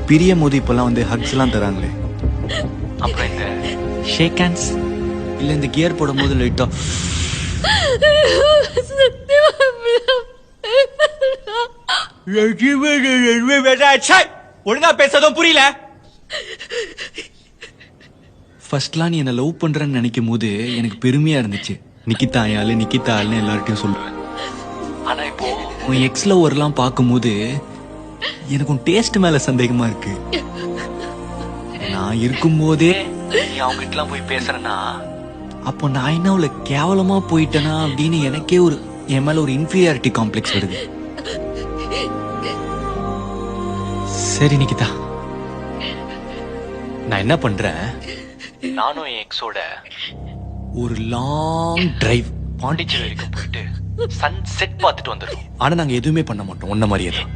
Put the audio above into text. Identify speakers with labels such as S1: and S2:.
S1: பிரியும் போது இப்பெல்லாம் வந்து ஹக்ஸ் எல்லாம் தராங்களே, அப்புறம் இந்த ஷேக் ஹேண்ட்ஸ் இல்ல இந்த கியர் போடும் போது லைட்டா
S2: ஒழுங்கா பேசதும் புரியல.
S1: ஃபர்ஸ்ட்லாம் நீ என்ன லவ் பண்றேன்னு நினைக்கும் போது எனக்கு பெருமையா இருந்துச்சு. நிக்கிதா ஆளு நிக்கிதா ஆளுன்னு எல்லார்ட்டையும் சொல்லுவேன். ஆனா இப்போ உன் எக்ஸ் லவ்வர்லாம் பார்க்கும்போது எனக்கு உன் டேஸ்ட் மேல சந்தேகமா இருக்கு. நான் இருக்கும்போதே நீ அவங்க கிட்டலாம் போய் பேசுறேன்னா அப்போ நான் என்ன அவளை கேவலமா போயிட்டேனா அப்படின்னு எனக்கே ஒரு என் மேல ஒரு இன்ஃபீரியாரிட்டி காம்ப்ளெக்ஸ் வருது. சரி நிக்கிதா, நான் என்ன பண்றேன், நானும் என் எக்ஸோட ஒரு லாங் டிரைவ் பாண்டிச்சேரி வரைக்கும் போயிட்டு சன் செட் பார்த்துட்டு வந்துடும். ஆனா நாங்க எதுவுமே பண்ண மாட்டோம், ஒன்ன மாதிரியே தான்.